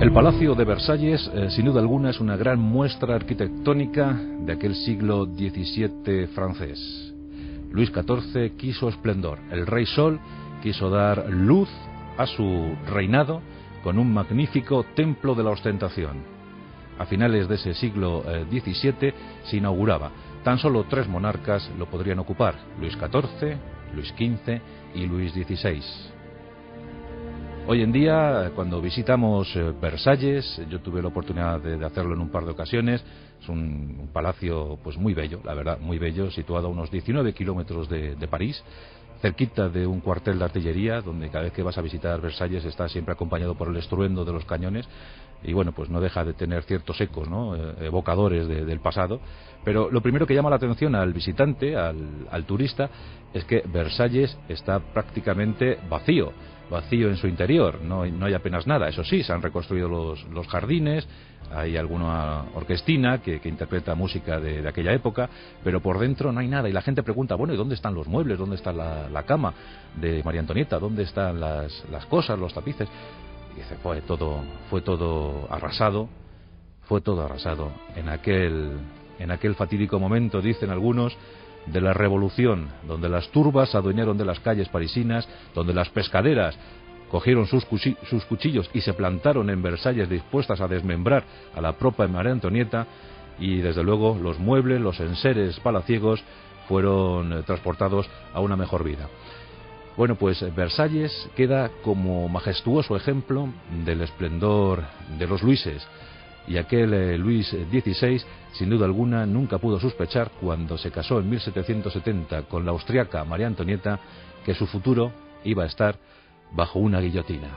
El Palacio de Versalles, sin duda alguna, es una gran muestra arquitectónica de aquel siglo XVII francés. Luis XIV quiso esplendor. El Rey Sol quiso dar luz a su reinado con un magnífico templo de la ostentación. A finales de ese siglo XVII se inauguraba. Tan solo 3 monarcas lo podrían ocupar: Luis XIV, Luis XV y Luis XVI. Hoy en día, cuando visitamos Versalles, yo tuve la oportunidad de hacerlo en un par de ocasiones. Es un palacio pues muy bello, la verdad, muy bello, situado a unos 19 kilómetros de París, cerquita de un cuartel de artillería, donde cada vez que vas a visitar Versalles está siempre acompañado por el estruendo de los cañones, y bueno, pues no deja de tener ciertos ecos, ¿no?, evocadores del pasado. Pero lo primero que llama la atención al visitante, al turista, es que Versalles está prácticamente vacío en su interior, no hay apenas nada. Eso sí, se han reconstruido los jardines, hay alguna orquestina que interpreta música de aquella época, pero por dentro no hay nada, y la gente pregunta, bueno, ¿y dónde están los muebles? ¿Dónde está la cama de María Antonieta? ¿Dónde están las cosas, los tapices? Y dice, fue todo arrasado en aquel fatídico momento, dicen algunos, de la revolución, donde las turbas se adueñaron de las calles parisinas, donde las pescaderas cogieron sus cuchillos y se plantaron en Versalles dispuestas a desmembrar a la propia María Antonieta, y desde luego los muebles, los enseres palaciegos fueron transportados a una mejor vida. Bueno, pues Versalles queda como majestuoso ejemplo del esplendor de los Luises. Y aquel Luis XVI, sin duda alguna, nunca pudo sospechar, cuando se casó en 1770 con la austriaca María Antonieta, que su futuro iba a estar bajo una guillotina.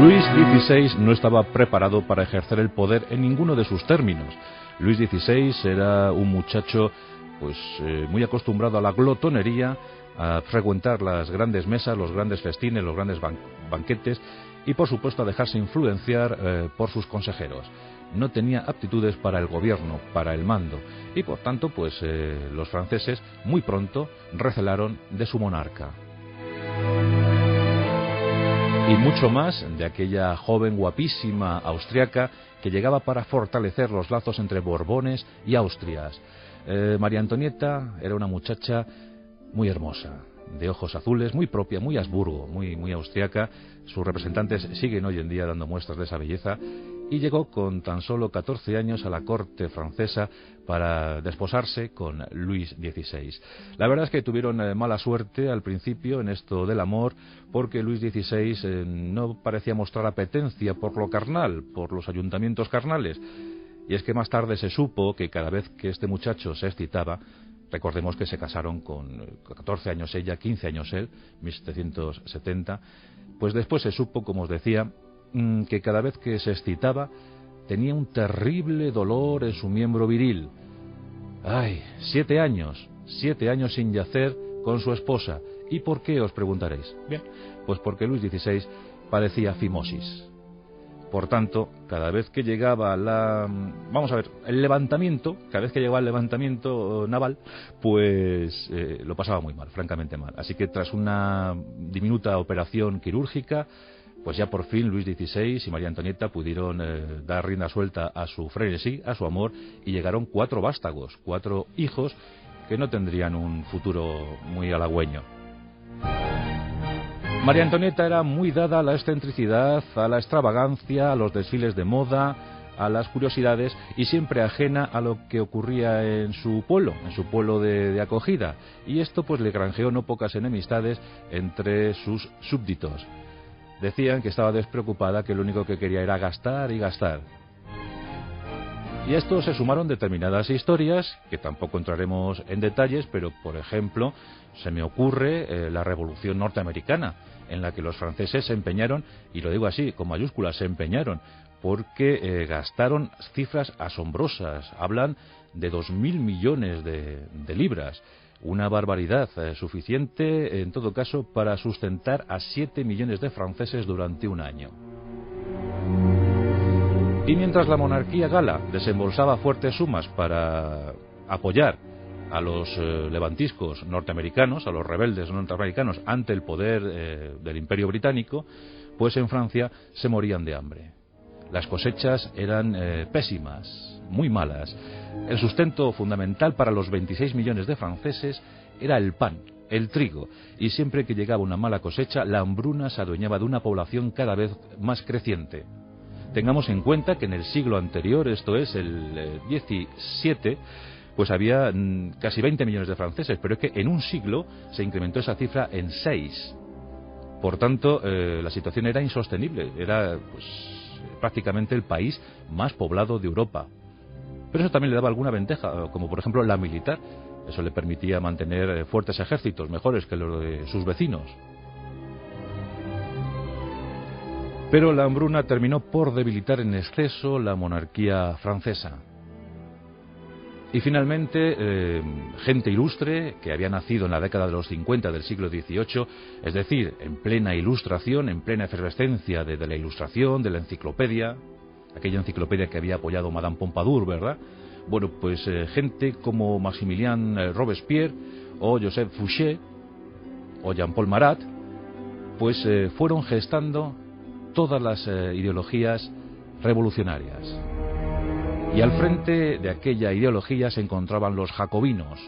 Luis XVI no estaba preparado para ejercer el poder en ninguno de sus términos. Luis XVI era un muchacho muy acostumbrado a la glotonería, a frecuentar las grandes mesas, los grandes festines, los grandes banquetes, y por supuesto a dejarse influenciar por sus consejeros. No tenía aptitudes para el gobierno, para el mando, y por tanto los franceses muy pronto recelaron de su monarca. Y mucho más de aquella joven guapísima austriaca que llegaba para fortalecer los lazos entre Borbones y Austrias. María Antonieta era una muchacha muy hermosa, de ojos azules, muy propia, muy Habsburgo, muy austriaca. Sus representantes siguen hoy en día dando muestras de esa belleza, y llegó con tan solo 14 años a la corte francesa para desposarse con Luis XVI. La verdad es que tuvieron mala suerte al principio en esto del amor, porque Luis XVI no parecía mostrar apetencia por lo carnal, por los ayuntamientos carnales. Y es que más tarde se supo que cada vez que este muchacho se excitaba, recordemos que se casaron con 14 años ella, 15 años él, 1770, pues después se supo, como os decía, que cada vez que se excitaba tenía un terrible dolor en su miembro viril. ¡Ay! 7 años sin yacer con su esposa. ¿Y por qué, os preguntaréis? Bien, pues porque Luis XVI padecía fimosis. Por tanto, cada vez que llegaba el levantamiento, cada vez que llegaba el levantamiento naval, lo pasaba muy mal, francamente mal. Así que tras una diminuta operación quirúrgica, pues ya por fin Luis XVI y María Antonieta pudieron dar rienda suelta a su frenesí, a su amor, y llegaron 4 vástagos, 4 hijos que no tendrían un futuro muy halagüeño. María Antonieta era muy dada a la excentricidad, a la extravagancia, a los desfiles de moda, a las curiosidades, y siempre ajena a lo que ocurría en su pueblo de acogida. Y esto le granjeó no pocas enemistades entre sus súbditos. Decían que estaba despreocupada, que lo único que quería era gastar y gastar. Y a esto se sumaron determinadas historias, que tampoco entraremos en detalles, pero por ejemplo, se me ocurre la Revolución Norteamericana, en la que los franceses se empeñaron, y lo digo así, con mayúsculas, se empeñaron, porque gastaron cifras asombrosas. Hablan de 2.000 millones de libras. Una barbaridad, suficiente en todo caso para sustentar a 7 millones de franceses durante un año. Y mientras la monarquía gala desembolsaba fuertes sumas para apoyar a los levantiscos norteamericanos, a los rebeldes norteamericanos ante el poder del Imperio Británico, pues en Francia se morían de hambre. Las cosechas eran pésimas, muy malas. El sustento fundamental para los 26 millones de franceses era el pan, el trigo, y siempre que llegaba una mala cosecha, la hambruna se adueñaba de una población cada vez más creciente. Tengamos en cuenta que en el siglo anterior, esto es el 17, pues había casi 20 millones de franceses, pero es que en un siglo se incrementó esa cifra en 6. Por tanto, la situación era insostenible, era pues prácticamente el país más poblado de Europa. Pero eso también le daba alguna ventaja, como por ejemplo la militar. Eso le permitía mantener fuertes ejércitos, mejores que los de sus vecinos. Pero la hambruna terminó por debilitar en exceso la monarquía francesa. Y finalmente, gente ilustre que había nacido en la década de los 50 del siglo XVIII, es decir, en plena ilustración, en plena efervescencia de la ilustración, de la enciclopedia, aquella enciclopedia que había apoyado Madame Pompadour, ¿verdad? Bueno, pues gente como Maximilien Robespierre o Joseph Fouché o Jean-Paul Marat, pues fueron gestando todas las ideologías revolucionarias. Y al frente de aquella ideología se encontraban los jacobinos,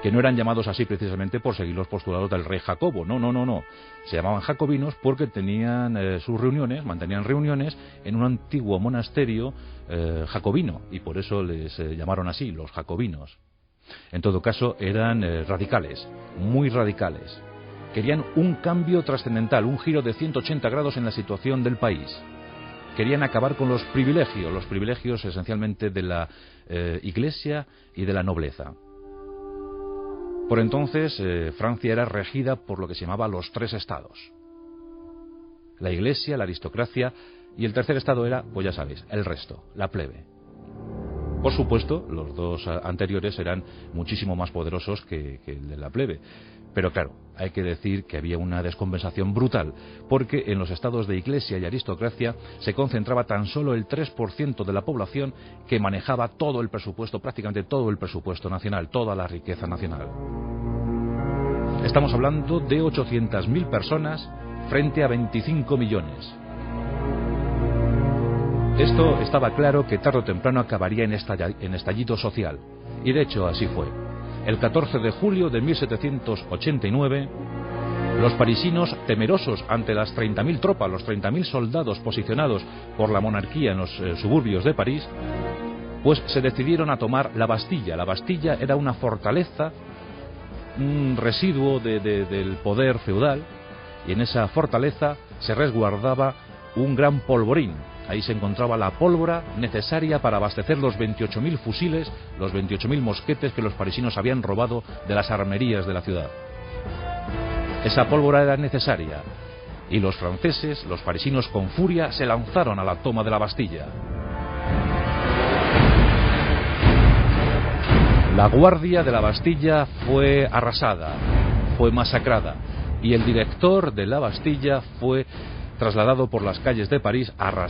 que no eran llamados así precisamente por seguir los postulados del rey Jacobo, no. Se llamaban jacobinos porque tenían sus reuniones, mantenían reuniones en un antiguo monasterio jacobino, y por eso les llamaron así, los jacobinos. En todo caso, eran radicales, muy radicales. Querían un cambio trascendental, un giro de 180 grados en la situación del país. Querían acabar con los privilegios esencialmente de la Iglesia y de la nobleza. Por entonces, Francia era regida por lo que se llamaba los 3 estados. La Iglesia, la aristocracia, y el tercer estado era, pues ya sabéis, el resto, la plebe. Por supuesto, los dos anteriores eran muchísimo más poderosos que el de la plebe. Pero claro, hay que decir que había una descompensación brutal, porque en los estados de iglesia y aristocracia se concentraba tan solo el 3% de la población que manejaba todo el presupuesto, prácticamente todo el presupuesto nacional, toda la riqueza nacional. Estamos hablando de 800.000 personas frente a 25 millones. Esto estaba claro que tarde o temprano acabaría en estallido social, y de hecho así fue. El 14 de julio de 1789, los parisinos, temerosos ante las 30.000 tropas, los 30.000 soldados posicionados por la monarquía en los suburbios de París, pues se decidieron a tomar la Bastilla. La Bastilla era una fortaleza, un residuo del poder feudal, y en esa fortaleza se resguardaba un gran polvorín. Ahí se encontraba la pólvora necesaria para abastecer los 28.000 fusiles, los 28.000 mosquetes que los parisinos habían robado de las armerías de la ciudad. Esa pólvora era necesaria, y los franceses, los parisinos con furia, se lanzaron a la toma de la Bastilla. La guardia de la Bastilla fue arrasada, fue masacrada, y el director de la Bastilla fue trasladado por las calles de París arrasado.